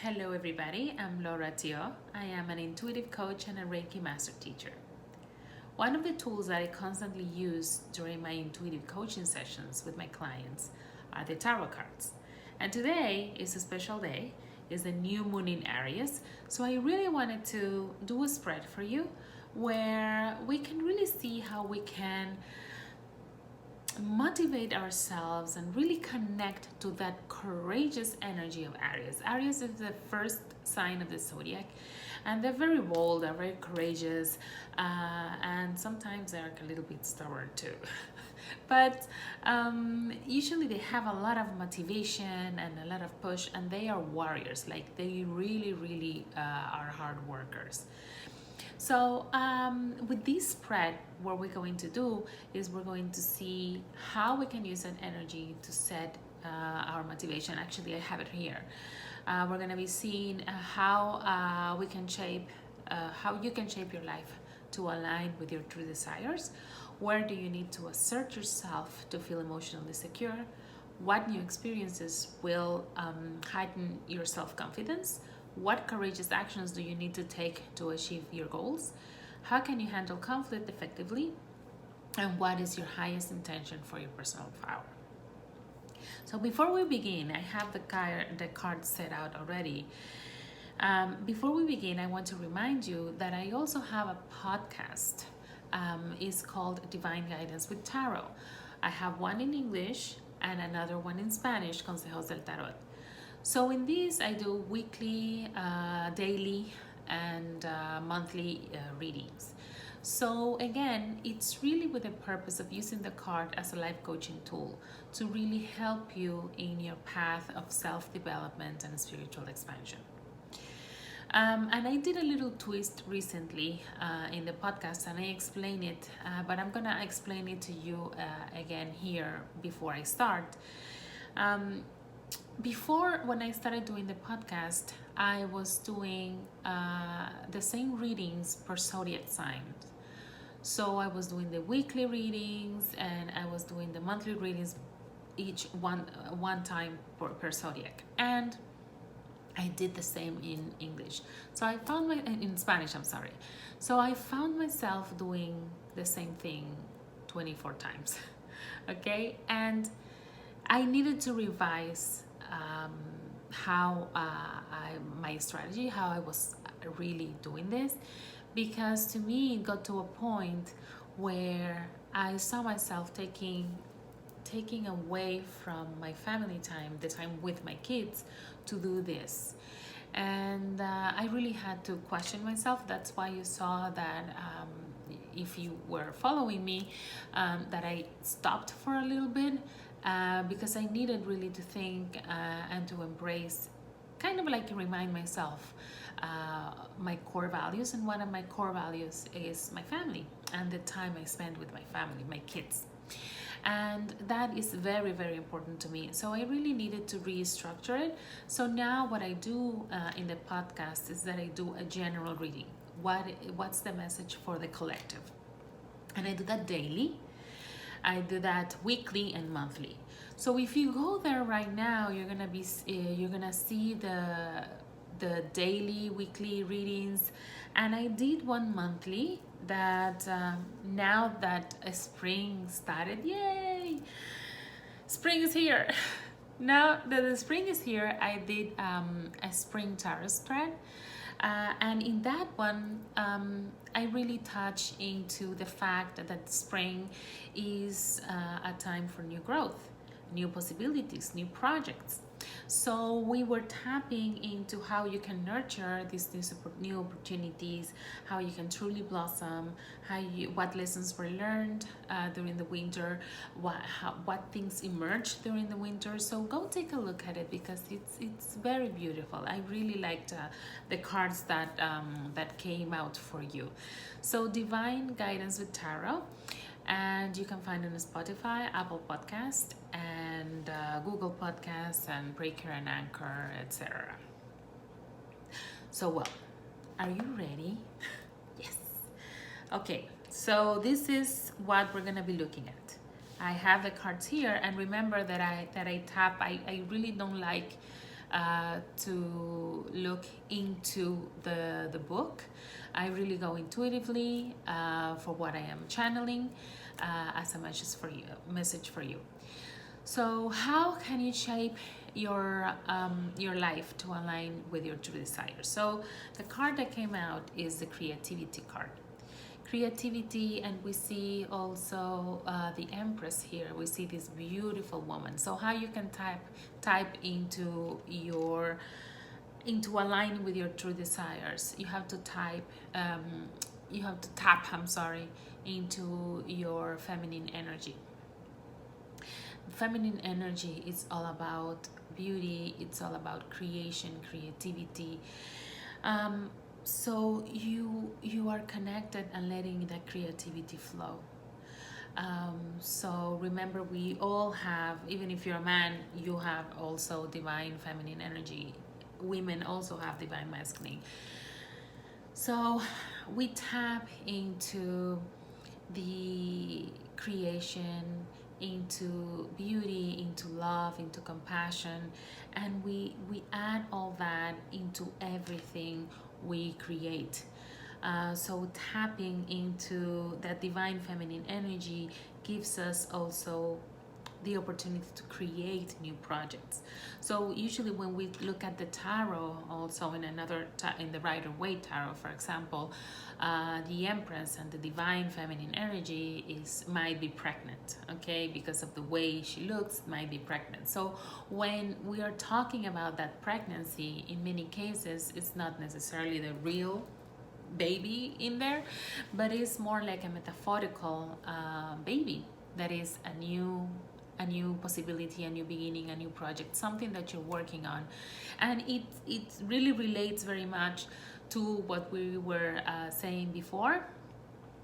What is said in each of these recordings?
Hello everybody, I'm Laura Tio. I am an intuitive coach and a Reiki master teacher. One of the tools that I constantly use during my intuitive coaching sessions with my clients are the tarot cards. And today is a special day, it's the new moon in Aries. So I really wanted to do a spread for you where we can really see how we can motivate ourselves and really connect to that courageous energy of Aries. Aries is the first sign of the zodiac, and they're very bold, they're very courageous, and sometimes they're a little bit stubborn too. But usually they have a lot of motivation and a lot of push, and they are warriors. Like they really are hard workers. So with this spread, what we're going to do is we're going to see how we can use that energy to set our motivation. Actually, I have it here. We're going to be seeing how we can shape, how you can shape your life to align with your true desires. Where do you need to assert yourself to feel emotionally secure? What new experiences will heighten your self-confidence? What courageous actions do you need to take to achieve your goals? How can you handle conflict effectively? And what is your highest intention for your personal power? So before we begin, I have the cards set out already. Before we begin, I want to remind you that I also have a podcast. It's called Divine Guidance with Tarot. I have one in English and another one in Spanish, Consejos del Tarot. So in this, I do weekly, daily, and monthly readings. So again, it's really with the purpose of using the card as a life coaching tool to really help you in your path of self-development and spiritual expansion. And I did a little twist recently in the podcast, and I explained it, but I'm gonna explain it to you again here before I start. Before, when I started doing the podcast, I was doing the same readings per zodiac sign. So I was doing the weekly readings and I was doing the monthly readings, each one time per zodiac. And I did the same in English. So I found in Spanish, I'm sorry. So I found myself doing the same thing 24 times. Okay, and I needed to revise how my strategy, how I was really doing this, because to me it got to a point where I saw myself taking away from my family time, the time with my kids, to do this. And I really had to question myself. That's why you saw that if you were following me, that I stopped for a little bit. Because I needed really to think and to embrace, kind of like remind myself my core values. And one of my core values is my family and the time I spend with my family, my kids. And that is very important to me. So I really needed to restructure it. So now what I do in the podcast is that I do a general reading. What's the message for the collective? And I do that daily. I do that weekly and monthly. So if you go there right now, you're gonna see the daily, weekly readings, and I did one monthly. That now that spring started, yay! Spring is here. Now that the spring is here, I did a spring tarot spread. And in that one, I really touch into the fact that spring is a time for new growth, new possibilities, new projects. So we were tapping into how you can nurture these new opportunities, how you can truly blossom, what lessons were learned during the winter, what things emerged during the winter. So go take a look at it, because it's very beautiful. I really liked the cards that came out for you. So Divine Guidance with Tarot. And you can find it on Spotify, Apple Podcast, and Google Podcasts, and Breaker and Anchor, etc. So, well, are you ready? Yes. Okay, so this is what we're gonna be looking at. I have the cards here, and remember that I tap. I really don't like to look into the book. I really go intuitively for what I am channeling as a message for you. So how can you shape your life to align with your true desires? So the card that came out is the creativity card. Creativity, and we see also the Empress here. We see this beautiful woman. So how you can type into aligning with your true desires, you have to tap, I'm sorry, into your feminine energy. Feminine energy is all about beauty, it's all about creation, creativity. So you are connected and letting that creativity flow. So remember, we all have, even if you're a man, you have also divine feminine energy. Women also have divine masculine. So we tap into the creation, into beauty, into love, into compassion, and we add all that into everything we create. So tapping into that divine feminine energy gives us also the opportunity to create new projects. So usually when we look at the tarot, also in the Rider-Waite tarot, for example, the Empress and the divine feminine energy might be pregnant, okay, because of the way she looks, might be pregnant. So when we are talking about that pregnancy, in many cases it's not necessarily the real baby in there, but it's more like a metaphorical baby that is a new possibility, a new beginning, a new project, something that you're working on. And it really relates very much to what we were saying before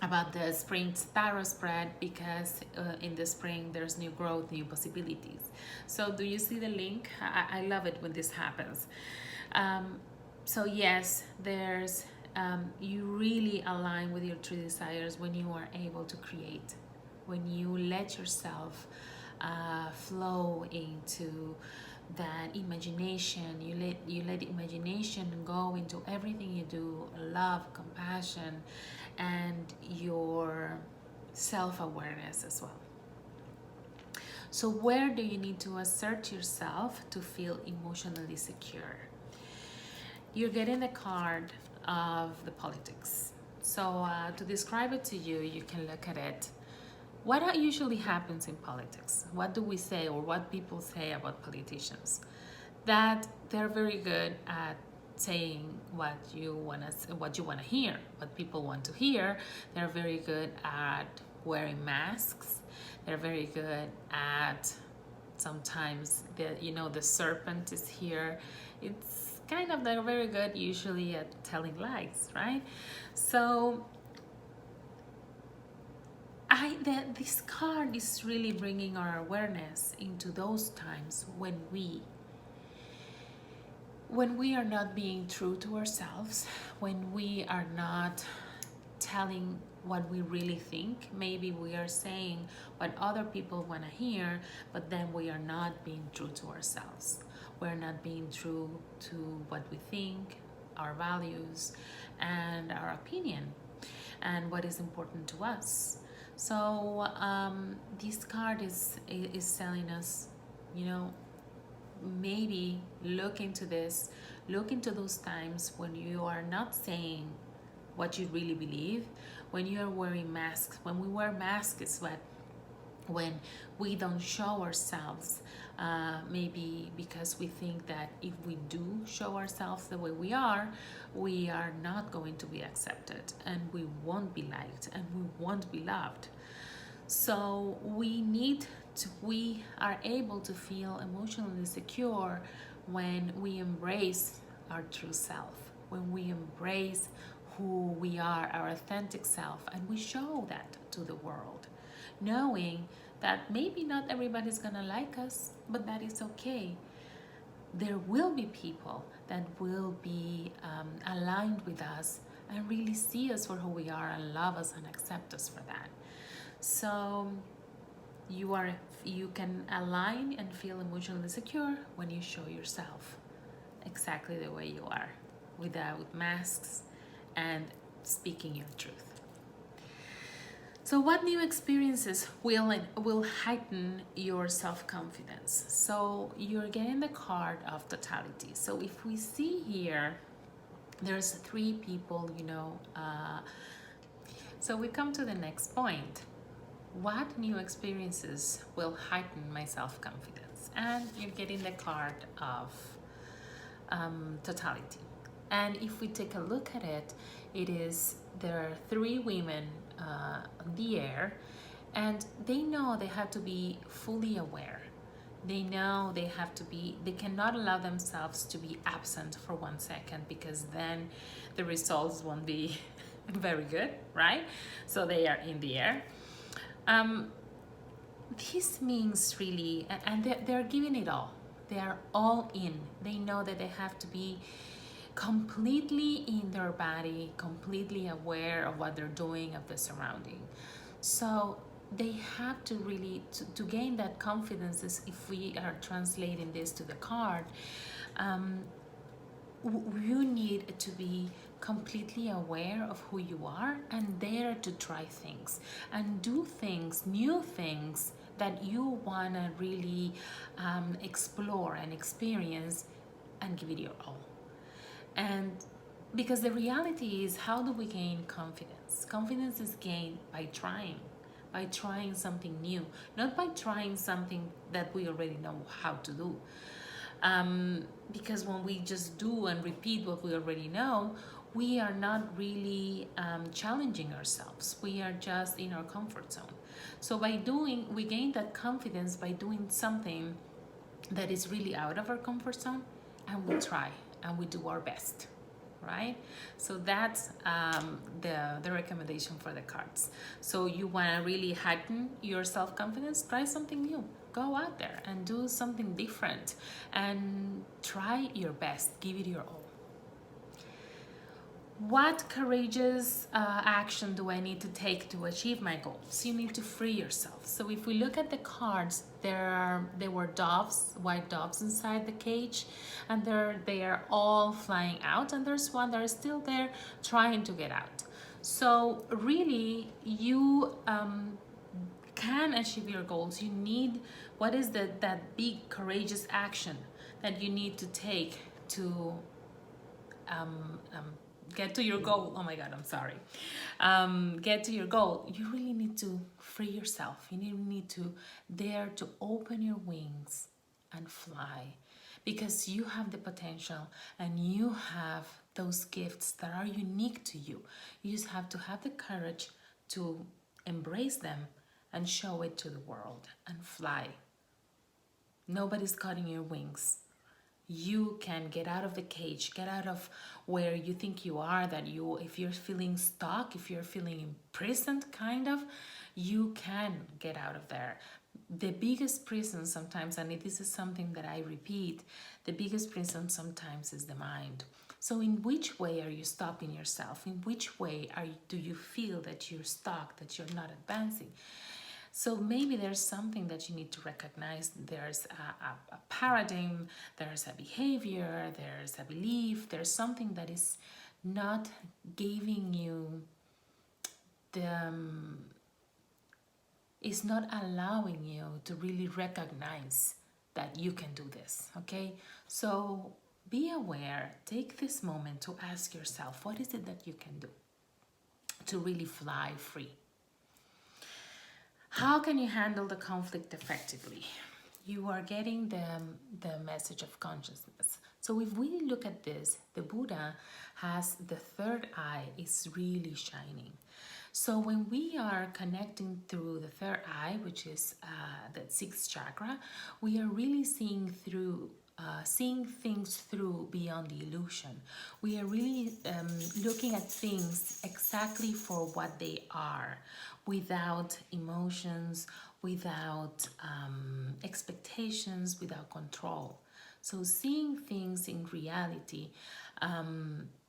about the spring tarot spread, because in the spring there's new growth, new possibilities. So do you see the link? I love it when this happens. So yes, there's you really align with your true desires when you are able to create, when you let yourself flow into that imagination. You let imagination go into everything you do, love, compassion, and your self-awareness as well. So where do you need to assert yourself to feel emotionally secure? You're getting the card of the politics. So to describe it to you, you can look at it. What usually happens in politics? What do we say, or what people say about politicians? That they're very good at saying what you want to hear, what people want to hear. They're very good at wearing masks. They're very good at, sometimes the serpent is here. It's kind of, they're very good usually at telling lies, right? So this card is really bringing our awareness into those times when we are not being true to ourselves, when we are not telling what we really think. Maybe we are saying what other people want to hear, but then we are not being true to ourselves. We're not being true to what we think, our values, and our opinion, and what is important to us. So this card is telling us, maybe look into this, look into those times when you are not saying what you really believe, when you are wearing masks. When we wear masks is when we don't show ourselves, maybe because we think that if we do show ourselves the way we are not going to be accepted, and we won't be liked, and we won't be loved. So we are able to feel emotionally secure when we embrace our true self, when we embrace who we are, our authentic self, and we show that to the world, knowing that maybe not everybody's gonna like us, but that is okay. There will be people that will be aligned with us and really see us for who we are and love us and accept us for that. So you can align and feel emotionally secure when you show yourself, exactly the way you are, without masks and speaking your truth. So, what new experiences will heighten your self confidence? So, you're getting the card of totality. So, if we see here, there's three people, so we come to the next point. What new experiences will heighten my self confidence? And you're getting the card of totality. And if we take a look at it, there are three women on the air, and they know they have to be fully aware. They know they cannot allow themselves to be absent for 1 second, because then the results won't be very good, right? So they are in the air. This means really, and they're giving it all. They are all in. They know that they have to be completely in their body, completely aware of what they're doing, of the surrounding. So they have to really, to gain that confidence, is if we are translating this to the card, you need to be completely aware of who you are and dare to try things and do things, new things that you want to really explore and experience, and give it your all. And because the reality is, how do we gain confidence? Confidence is gained by trying something new, not by trying something that we already know how to do. Because when we just do and repeat what we already know, we are not really challenging ourselves. We are just in our comfort zone. So we gain that confidence by doing something that is really out of our comfort zone, and we try and we do our best, right? So that's the recommendation for the cards. So you want to really heighten your self-confidence, try something new. Go out there and do something different and try your best. Give it your all. What courageous action do I need to take to achieve my goals? You need to free yourself. So if we look at the cards, there were doves, white doves inside the cage, and they are all flying out, and there's one that is still there trying to get out. So really, you can achieve your goals. You need, what is that big courageous action that you need to take to get to your goal. Oh my god, I'm sorry. Get to your goal. You really need to free yourself. You need to dare to open your wings and fly, because you have the potential and you have those gifts that are unique to you. You just have to have the courage to embrace them and show it to the world and fly. Nobody's cutting your wings. You can get out of the cage, get out of where you think you are, if you're feeling stuck, if you're feeling imprisoned, kind of, you can get out of there. The biggest prison sometimes, and this is something that I repeat, the biggest prison sometimes is the mind. So in which way are you stopping yourself? In which way do you feel that you're stuck, that you're not advancing? So maybe there's something that you need to recognize. There's a paradigm, there's a behavior, there's a belief, there's something that is not giving you is not allowing you to really recognize that you can do this, okay? So be aware, take this moment to ask yourself, what is it that you can do to really fly free? How can you handle the conflict effectively? You are getting the message of consciousness. So if we look at this, the Buddha has the third eye is really shining. So when we are connecting through the third eye, which is the sixth chakra, we are really seeing things through beyond the illusion. We are really looking at things exactly for what they are, without emotions, without expectations, without control. So seeing things in reality,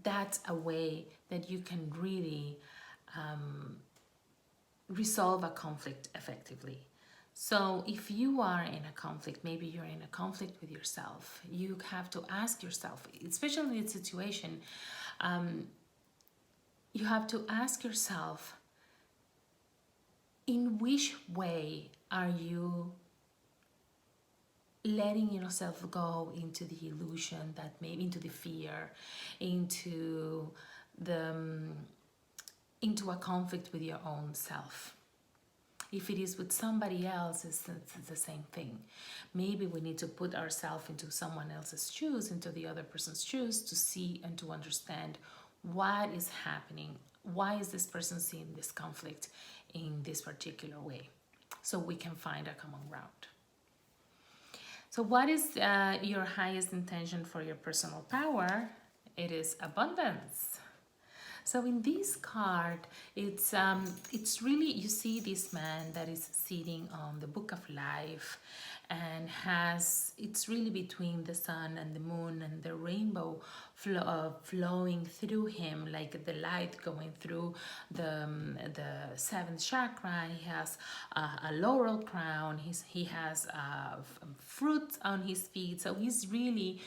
that's a way that you can really resolve a conflict effectively. So if you are in a conflict, maybe you're in a conflict with yourself, you have to ask yourself, especially in a situation, you have to ask yourself, in which way are you letting yourself go into the illusion, that maybe into the fear, into the into a conflict with your own self. If it is with somebody else, it's the same thing. Maybe we need to put ourselves into someone else's shoes, into the other person's shoes, to see and to understand what is happening. Why is this person seeing this conflict in this particular way? So we can find a common ground. So what is your highest intention for your personal power? It is abundance. So in this card, it's really, you see this man that is sitting on the book of life, and it's really between the sun and the moon and the rainbow flowing through him, like the light going through the seventh chakra. He has a laurel crown. He has fruit on his feet. So he's really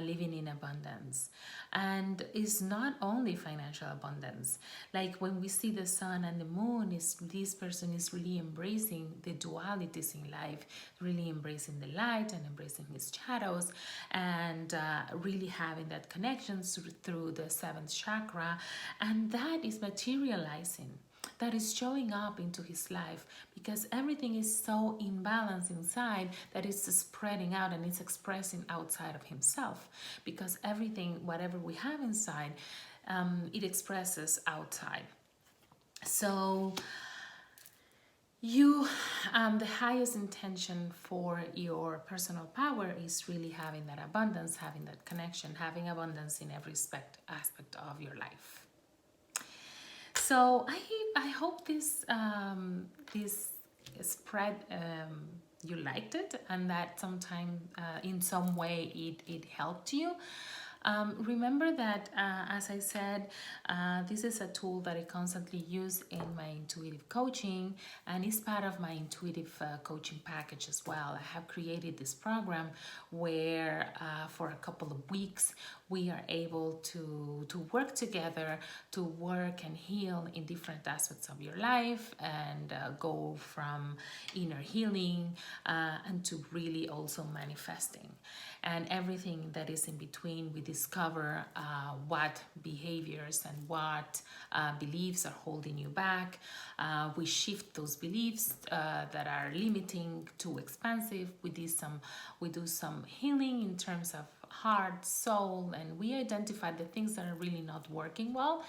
living in abundance. And it's not only financial abundance. Like when we see the sun and the moon, this person is really embracing the dualities in life, really embracing the light and embracing his shadows, and really having that connection through the seventh chakra. And that is materializing, that is showing up into his life, because everything is so in balance inside that it's spreading out and it's expressing outside of himself, because everything, whatever we have inside, it expresses outside. So the highest intention for your personal power is really having that abundance, having that connection, having abundance in every aspect of your life. So I hope this spread, you liked it, and that sometime in some way it helped you. Remember that, as I said, this is a tool that I constantly use in my intuitive coaching, and it's part of my intuitive coaching package as well. I have created this program where for a couple of weeks we are able to work together, to work and heal in different aspects of your life, and go from inner healing and to really also manifesting. And everything that is in between, we discover what behaviors and what beliefs are holding you back. We shift those beliefs that are limiting, too expansive. We do some healing in terms of heart, soul, and we identify the things that are really not working well,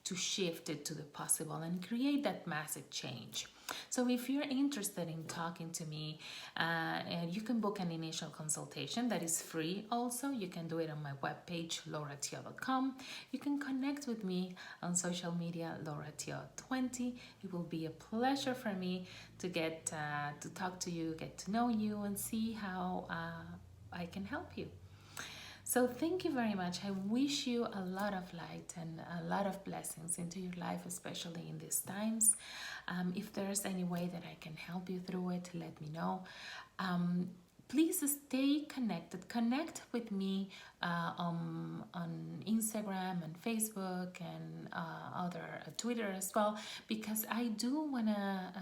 to shift it to the possible and create that massive change. So if you're interested in talking to me, you can book an initial consultation that is free. Also, you can do it on my webpage, lauratio.com. You can connect with me on social media, lauratio20. It will be a pleasure for me to get to talk to you, get to know you, and see how I can help you. So thank you very much. I wish you a lot of light and a lot of blessings into your life, especially in these times. If there's any way that I can help you through it, let me know. Please stay connected. Connect with me on Instagram and Facebook and other Twitter as well, because I do wanna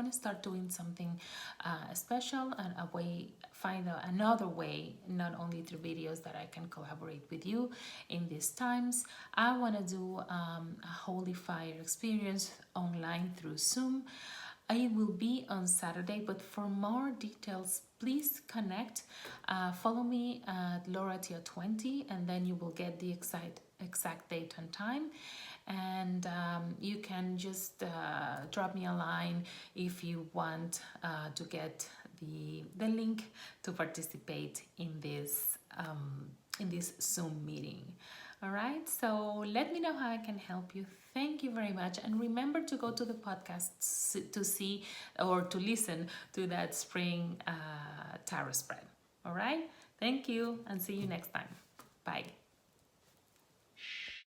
start doing something special, and find another way, not only through videos, that I can collaborate with you in these times. I want to do a Holy Fire experience online through Zoom. It will be on Saturday, but for more details, please connect. Follow me at lauratio20, and then you will get the exact date and time. And you can just drop me a line if you want to get the link to participate in this Zoom meeting. All right, so let me know how I can help you. Thank you very much. And remember to go to the podcast to see or to listen to that spring tarot spread. All right, thank you, and see you next time. Bye.